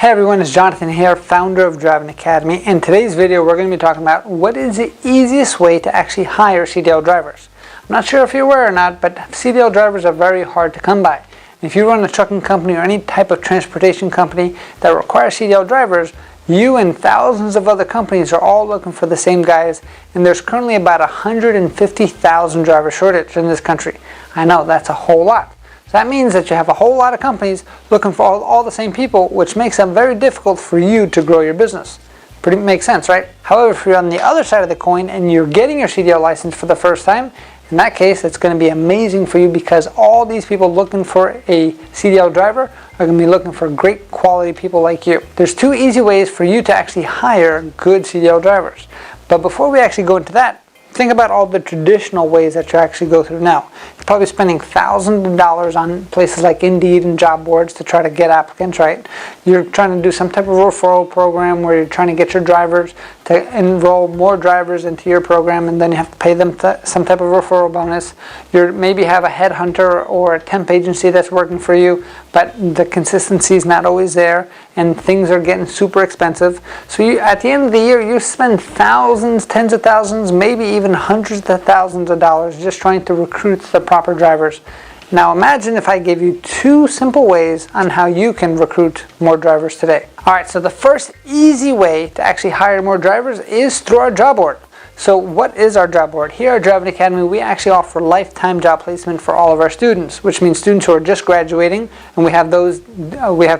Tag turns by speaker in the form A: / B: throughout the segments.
A: Hey everyone, it's Jonathan here, founder of Driving Academy. In today's video, we're going to be talking about what is the easiest way to actually hire CDL drivers. I'm not sure if you're aware or not, but CDL drivers are very hard to come by. If you run a trucking company or any type of transportation company that requires CDL drivers, you and thousands of other companies are all looking for the same guys, and there's currently about 150,000 driver shortage in this country. I know, that's a whole lot. So that means that you have a whole lot of companies looking for all the same people, which makes it very difficult for you to grow your business. Pretty makes sense, right? However, if you're on the other side of the coin and you're getting your CDL license for the first time, in that case, it's going to be amazing for you because all these people looking for a CDL driver are going to be looking for great quality people like you. There's two easy ways for you to actually hire good CDL drivers. But before we actually go into that, think about all the traditional ways that you actually go through now. You're probably spending thousands of dollars on places like Indeed and job boards to try to get applicants, right? You're trying to do some type of referral program where you're trying to get your drivers to enroll more drivers into your program, and then you have to pay them some type of referral bonus. You maybe have a headhunter or a temp agency that's working for you, but the consistency is not always there, and things are getting super expensive. So at the end of the year, you spend thousands, tens of thousands, maybe even hundreds of thousands of dollars just trying to recruit the proper drivers. Now imagine if I gave you two simple ways on how you can recruit more drivers today. Alright, so the first easy way to actually hire more drivers is through our job board. So what is our job board? Here at Driving Academy, we actually offer lifetime job placement for all of our students, which means students who are just graduating, and we have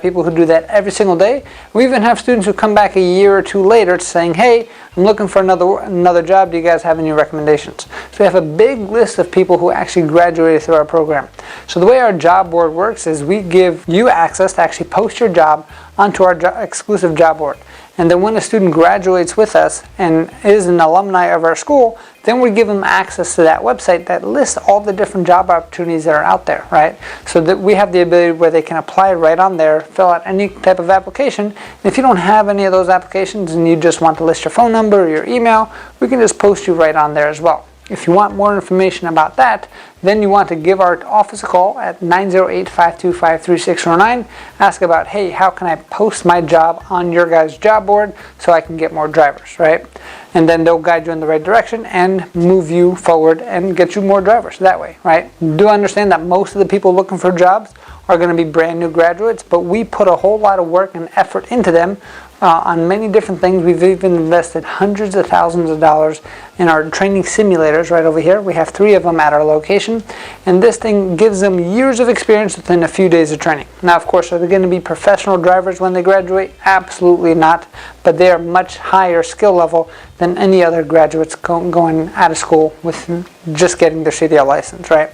A: people who do that every single day. We even have students who come back a year or two later saying, hey, I'm looking for another job. Do you guys have any recommendations? So we have a big list of people who actually graduated through our program. So the way our job board works is we give you access to actually post your job onto our exclusive job board. And then when a student graduates with us and is an alumni of our school, then we give them access to that website that lists all the different job opportunities that are out there, right? So that we have the ability where they can apply right on there, fill out any type of application. And if you don't have any of those applications and you just want to list your phone number or your email, we can just post you right on there as well. If you want more information about that, then you want to give our office a call at 908-525-3609. Ask about, hey, how can I post my job on your guys' job board so I can get more drivers, right? And then they'll guide you in the right direction and move you forward and get you more drivers that way, right? Do understand that most of the people looking for jobs are going to be brand new graduates, but we put a whole lot of work and effort into them on many different things. We've even invested hundreds of thousands of dollars in our training simulators right over here. We have 3 of them at our location, and this thing gives them years of experience within a few days of training. Now, of course, are they going to be professional drivers when they graduate? Absolutely not, but they are much higher skill level than any other graduates going out of school with just getting their CDL license, right?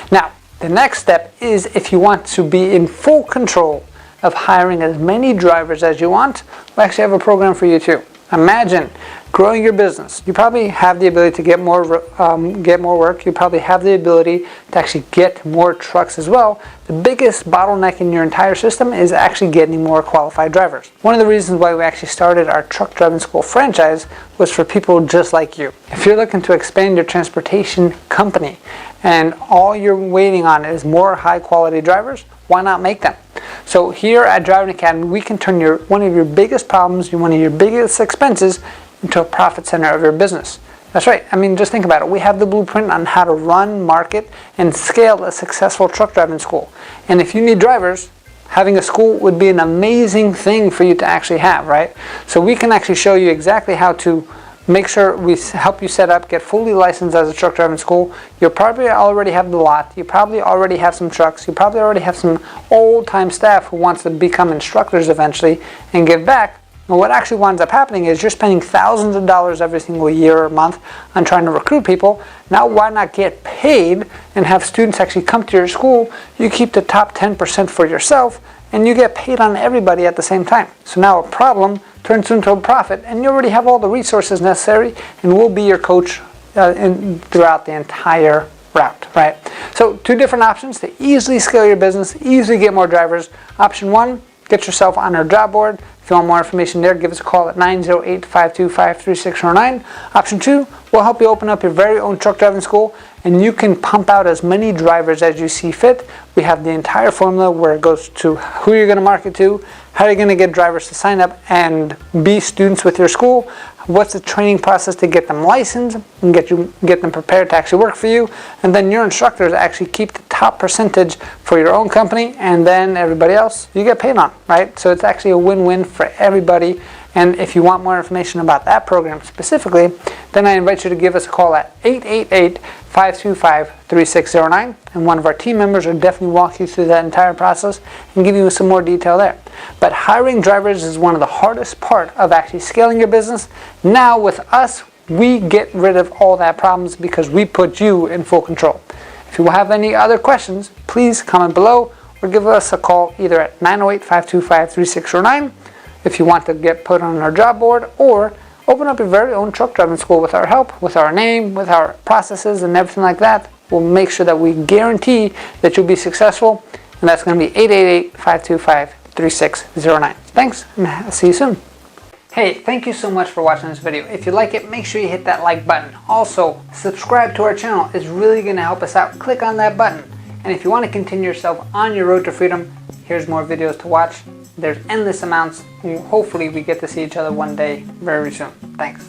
A: Now, the next step is if you want to be in full control of hiring as many drivers as you want, we actually have a program for you too. Imagine growing your business. You probably have the ability to get more work. You probably have the ability to actually get more trucks as well. The biggest bottleneck in your entire system is actually getting more qualified drivers. One of the reasons why we actually started our truck driving school franchise was for people just like you. If you're looking to expand your transportation company and all you're waiting on is more high quality drivers, why not make them? So here at Driving Academy, we can turn one of your biggest problems, one of your biggest expenses, into a profit center of your business. That's right. I mean, just think about it. We have the blueprint on how to run, market, and scale a successful truck driving school. And if you need drivers, having a school would be an amazing thing for you to actually have, right? So we can actually show you exactly how to make sure we help you set up, get fully licensed as a truck driving school. You'll probably already have the lot. You probably already have some trucks. You probably already have some old-time staff who wants to become instructors eventually and give back. And what actually winds up happening is you're spending thousands of dollars every single year or month on trying to recruit people. Now why not get paid and have students actually come to your school? You keep the top 10% for yourself, and you get paid on everybody at the same time. So now a problem turns into a profit, and you already have all the resources necessary, and we'll be your coach throughout the entire route, right? So 2 different options to easily scale your business, easily get more drivers. Option 1, get yourself on our job board. If you want more information there, give us a call at 908-525-3609. Option 2, we'll help you open up your very own truck driving school, and you can pump out as many drivers as you see fit. We have the entire formula where it goes to who you're going to market to, how you're going to get drivers to sign up and be students with your school, what's the training process to get them licensed and get them prepared to actually work for you, and then your instructors actually keep the top percentage for your own company, and then everybody else you get paid on, right? So it's actually a win-win for everybody. And if you want more information about that program specifically, then I invite you to give us a call at 888-525-3609, and one of our team members will definitely walk you through that entire process and give you some more detail there. But hiring drivers is one of the hardest part of actually scaling your business. Now with us, we get rid of all that problems because we put you in full control. If you have any other questions, please comment below or give us a call either at 908-525-3609 if you want to get put on our job board, or open up your very own truck driving school with our help, with our name, with our processes and everything like that. We'll make sure that we guarantee that you'll be successful, and that's going to be 888-525-3609. Thanks, and I'll see you soon. Hey, thank you so much for watching this video. If you like it, make sure you hit that like button. Also, subscribe to our channel. It's really going to help us out. Click on that button. And if you want to continue yourself on your road to freedom, here's more videos to watch. There's endless amounts. Hopefully we get to see each other one day very soon. Thanks.